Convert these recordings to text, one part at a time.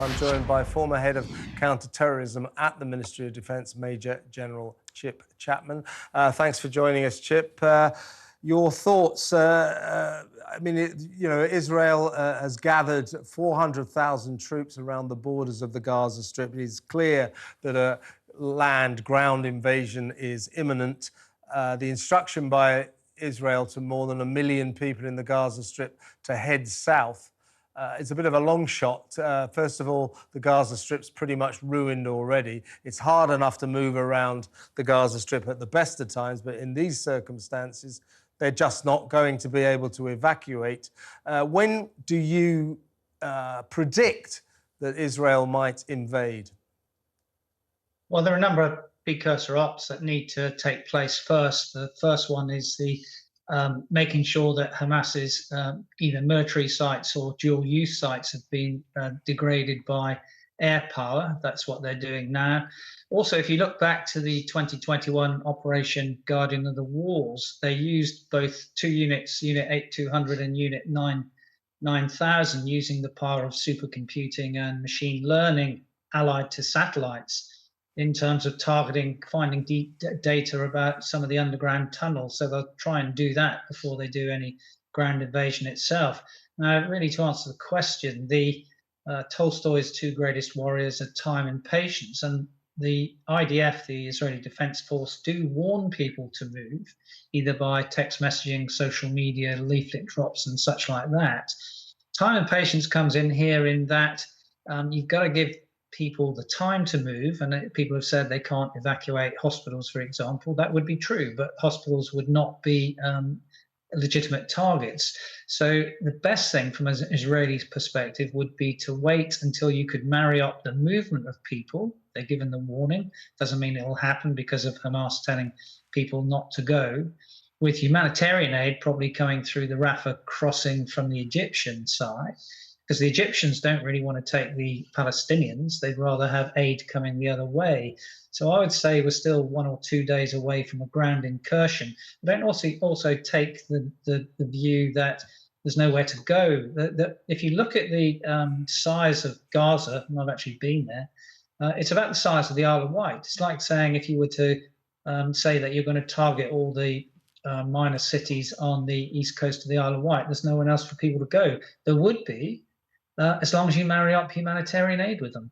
I'm joined by former head of counterterrorism at the Ministry of Defence, Major General Chip Chapman. Thanks for joining us, Chip. Your thoughts? Israel has gathered 400,000 troops around the borders of the Gaza Strip. It is clear that a land-ground invasion is imminent. The instruction by Israel to more than 1 million people in the Gaza Strip to head south. It's a bit of a long shot. First of all, the Gaza Strip's pretty much ruined already. It's hard enough to move around the Gaza Strip at the best of times, but in these circumstances, they're just not going to be able to evacuate. When do you predict that Israel might invade? Well, there are a number of precursor ops that need to take place first. The first one is the making sure that Hamas's either military sites or dual-use sites have been degraded by air power. That's what they're doing now. Also, if you look back to the 2021 Operation Guardian of the Walls, they used both two units, Unit 8200 and Unit 9000, using the power of supercomputing and machine learning allied to satellites in terms of targeting, finding data about some of the underground tunnels. So they'll try and do that before they do any ground invasion itself. Now, really, to answer the question, Tolstoy's two greatest warriors are time and patience. And the IDF, the Israeli Défense Force, do warn people to move, either by text messaging, social media, leaflet drops, and such like that. Time and patience comes in here in that you've got to give people the time to move, and people have said they can't evacuate hospitals, for example. That would be true, but hospitals would not be legitimate targets. So the best thing from an Israeli perspective would be to wait until you could marry up the movement of people. They're given the warning. Doesn't mean it will happen because of Hamas telling people not to go. With humanitarian aid probably coming through the Rafah crossing from the Egyptian side, because the Egyptians don't really want to take the Palestinians. They'd rather have aid coming the other way. So I would say we're still 1 or 2 days away from a ground incursion. But don't also take the view that there's nowhere to go. If you look at the size of Gaza, and I've actually been there, it's about the size of the Isle of Wight. It's like saying if you were to say that you're going to target all the minor cities on the east coast of the Isle of Wight, there's no one else for people to go. There would be, as long as you marry up humanitarian aid with them.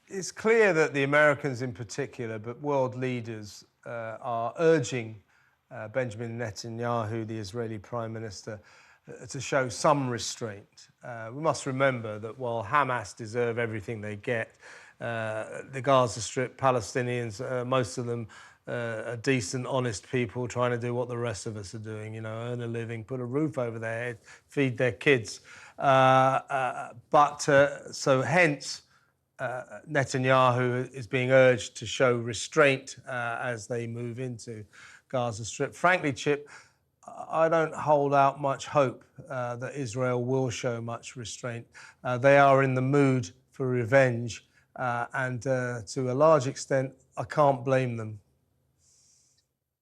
It's clear that the Americans in particular, but world leaders, are urging Benjamin Netanyahu, the Israeli Prime Minister, to show some restraint. We must remember that while Hamas deserve everything they get, the Gaza Strip Palestinians, most of them are decent, honest people trying to do what the rest of us are doing, earn a living, put a roof over their head, feed their kids. So hence, Netanyahu is being urged to show restraint as they move into Gaza Strip. Frankly, Chip, I don't hold out much hope that Israel will show much restraint. They are in the mood for revenge, and to a large extent, I can't blame them.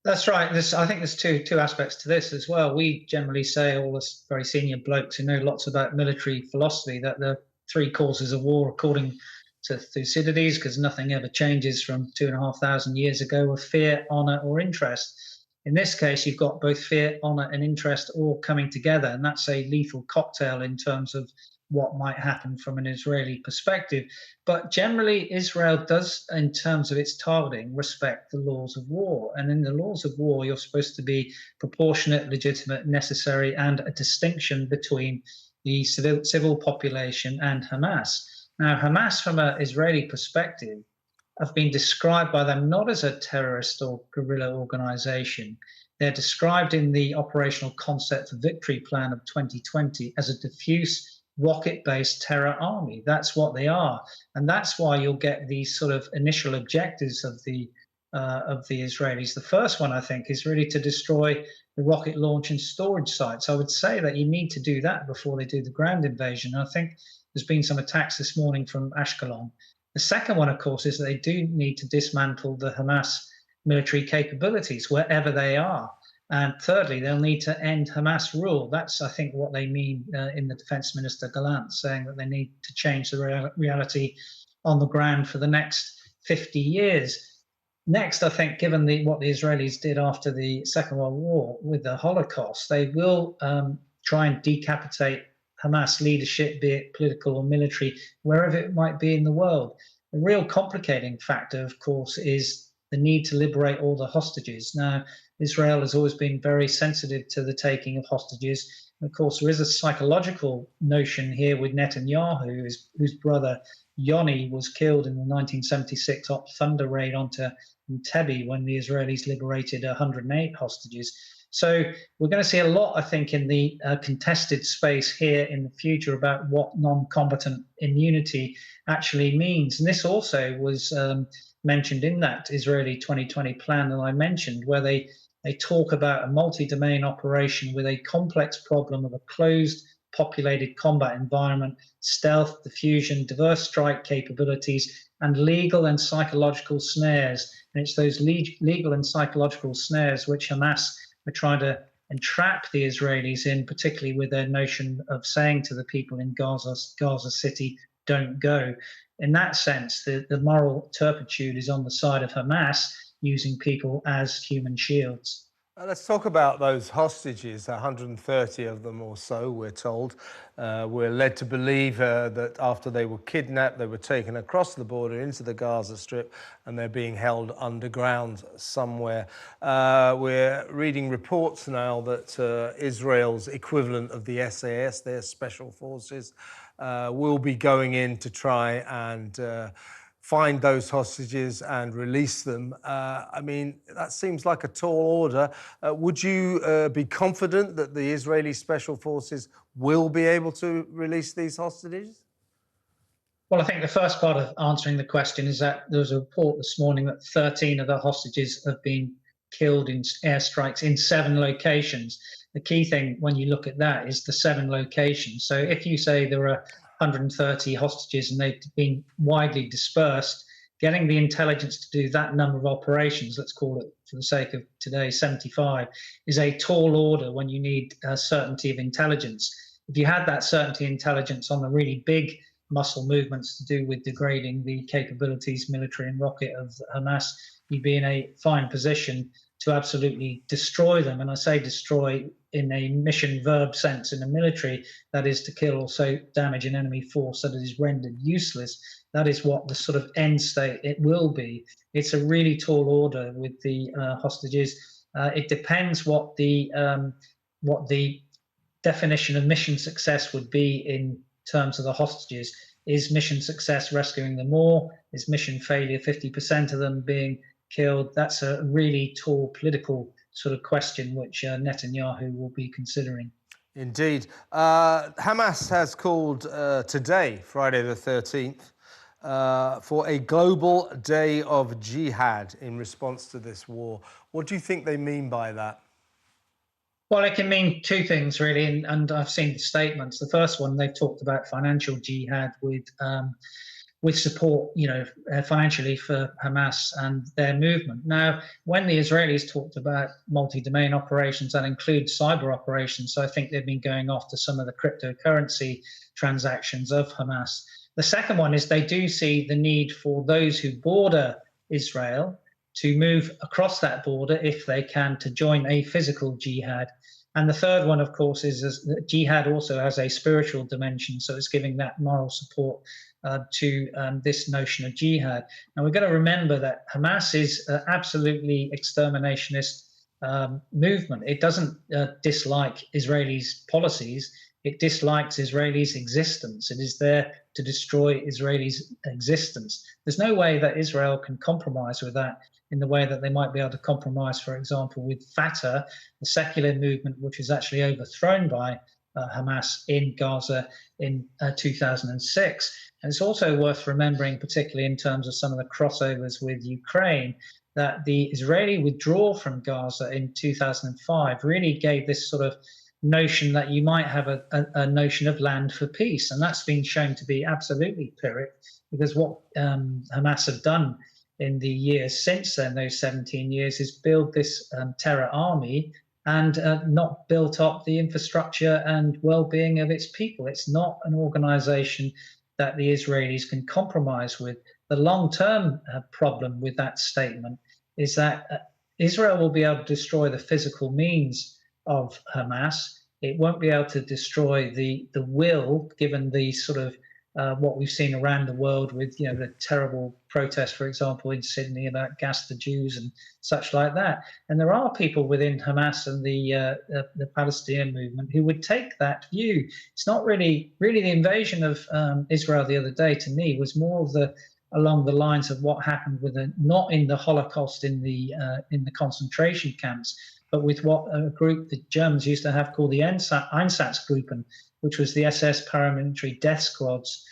That's right. I think there's two aspects to this as well. We generally say, all us very senior blokes who know lots about military philosophy, that the three causes of war, according to Thucydides, because nothing ever changes from 2,500 years ago, are fear, honor, or interest. In this case, you've got both fear, honor, and interest all coming together, and that's a lethal cocktail in terms of what might happen from an Israeli perspective. But generally, Israel does, in terms of its targeting, respect the laws of war. And in the laws of war, you're supposed to be proportionate, legitimate, necessary, and a distinction between the civil population and Hamas. Now, Hamas, from an Israeli perspective, have been described by them not as a terrorist or guerrilla organization. They're described in the Operational Concept for Victory Plan of 2020 as a diffuse rocket-based terror army. That's what they are, and that's why you'll get these sort of initial objectives of the Israelis. The first one, I think, is really to destroy the rocket launch and storage sites. I would say that you need to do that before they do the ground invasion. I think there's been some attacks this morning from Ashkelon. The second one, of course, is that they do need to dismantle the Hamas military capabilities wherever they are. And thirdly, they'll need to end Hamas rule. That's, I think, what they mean in the Defense Minister Gallant, saying that they need to change the reality on the ground for the next 50 years. Next, I think, given what the Israelis did after the Second World War with the Holocaust, they will try and decapitate Hamas leadership, be it political or military, wherever it might be in the world. The real complicating factor, of course, is the need to liberate all the hostages. Now, Israel has always been very sensitive to the taking of hostages. And of course, there is a psychological notion here with Netanyahu, whose brother Yoni was killed in the 1976 Thunder raid onto Entebbe when the Israelis liberated 108 hostages. So we're going to see a lot, I think, in the contested space here in the future about what non-combatant immunity actually means. And this also was mentioned in that Israeli 2020 plan that I mentioned, where they talk about a multi-domain operation with a complex problem of a closed, populated combat environment, stealth, diffusion, diverse strike capabilities, and legal and psychological snares. And it's those legal and psychological snares which Hamas are trying to entrap the Israelis in, particularly with their notion of saying to the people in Gaza City, don't go. In that sense, the moral turpitude is on the side of Hamas, using people as human shields. Let's talk about those hostages, 130 of them or so, we're told. We're led to believe that after they were kidnapped, they were taken across the border into the Gaza Strip and they're being held underground somewhere. We're reading reports now that Israel's equivalent of the SAS, their special forces, will be going in to try and find those hostages and release them. I mean, that seems like a tall order. Would you be confident that the Israeli Special Forces will be able to release these hostages? Well, I think the first part of answering the question is that there was a report this morning that 13 of the hostages have been killed in airstrikes in 7 locations. The key thing when you look at that is the 7 locations. So if you say there are 130 hostages and they've been widely dispersed, getting the intelligence to do that number of operations, let's call it for the sake of today 75, is a tall order when you need certainty of intelligence. If you had that certainty intelligence on the really big muscle movements to do with degrading the capabilities, military and rocket, of Hamas, you'd be in a fine position to absolutely destroy them. And I say destroy in a mission verb sense in the military, that is to kill or so damage an enemy force that it is rendered useless. That is what the sort of end state it will be. It's a really tall order with the hostages. It depends what the definition of mission success would be in terms of the hostages. Is mission success rescuing them all? Is mission failure 50% of them being killed? That's a really tall political sort of question which Netanyahu will be considering. Indeed. Hamas has called today, Friday the 13th, for a global day of jihad in response to this war. What do you think they mean by that? Well, it can mean 2 things, really, and I've seen the statements. The first one, they've talked about financial jihad with support, financially for Hamas and their movement. Now, when the Israelis talked about multi-domain operations, that includes cyber operations, so I think they've been going after some of the cryptocurrency transactions of Hamas. The second one is they do see the need for those who border Israel to move across that border, if they can, to join a physical jihad. And the third one, of course, is that jihad also has a spiritual dimension, so it's giving that moral support to this notion of jihad. Now, we've got to remember that Hamas is absolutely exterminationist movement. It doesn't dislike Israelis' policies. It dislikes Israelis' existence. It is there to destroy Israelis' existence. There's no way that Israel can compromise with that in the way that they might be able to compromise, for example, with Fatah, the secular movement, which was actually overthrown by Hamas in Gaza in 2006. And it's also worth remembering, particularly in terms of some of the crossovers with Ukraine, that the Israeli withdrawal from Gaza in 2005 really gave this sort of notion that you might have a notion of land for peace. And that's been shown to be absolutely pyrrhic, because what Hamas have done in the years since then, those 17 years, is build this terror army and not built up the infrastructure and well-being of its people. It's not an organization that the Israelis can compromise with. The long-term problem with that statement is that Israel will be able to destroy the physical means of Hamas. It won't be able to destroy the will, given the sort of what we've seen around the world with, you know, the terrible protests, for example, in Sydney about gas to Jews and such like that. And there are people within Hamas and the Palestinian movement who would take that view. It's not really the invasion of Israel the other day. To me, was more of along the lines of what happened with not in the Holocaust in the concentration camps, but with what a group the Germans used to have called the Einsatzgruppen, which was the SS paramilitary death squads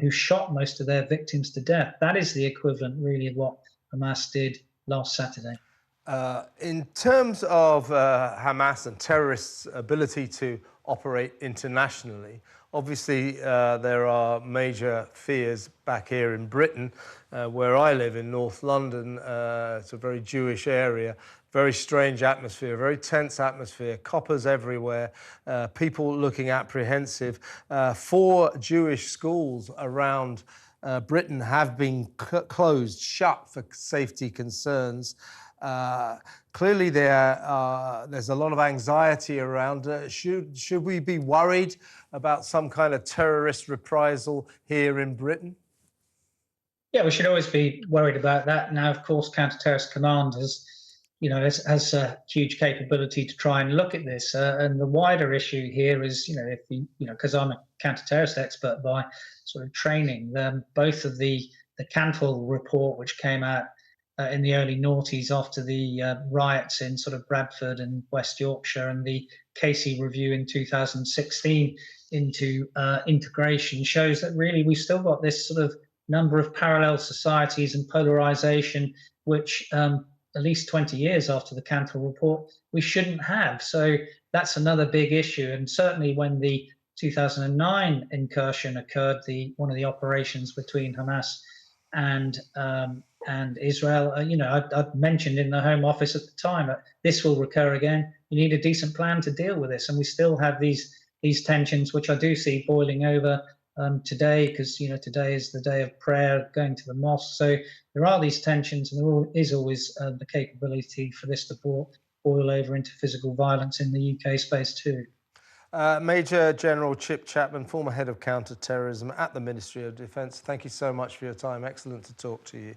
who shot most of their victims to death. That is the equivalent, really, of what Hamas did last Saturday. In terms of Hamas and terrorists' ability to operate internationally, obviously there are major fears back here in Britain, where I live in North London. It's a very Jewish area, very strange atmosphere, very tense atmosphere, coppers everywhere, people looking apprehensive. 4 Jewish schools around Britain have been closed, shut for safety concerns. Clearly there's a lot of anxiety around. Should we be worried about some kind of terrorist reprisal here in Britain? Yeah, we should always be worried about that. Now, of course, counter-terrorist command has a huge capability to try and look at this. And the wider issue here is, because I'm a counter-terrorist expert by sort of training, both of the Cantle report, which came out in the early noughties after the riots in sort of Bradford and West Yorkshire, and the Casey review in 2016 into integration, shows that really we've still got this sort of number of parallel societies and polarization, which at least 20 years after the Cantle report, we shouldn't have. So that's another big issue. And certainly when the 2009 incursion occurred, one of the operations between Hamas and Israel, I'd mentioned in the Home Office at the time that this will recur again. You need a decent plan to deal with this. And we still have these tensions, which I do see boiling over today, because today is the day of prayer, going to the mosque. So there are these tensions, and there is always the capability for this to boil over into physical violence in the UK space too. Major General Chip Chapman, former head of counter-terrorism at the Ministry of Defence, thank you so much for your time. Excellent to talk to you.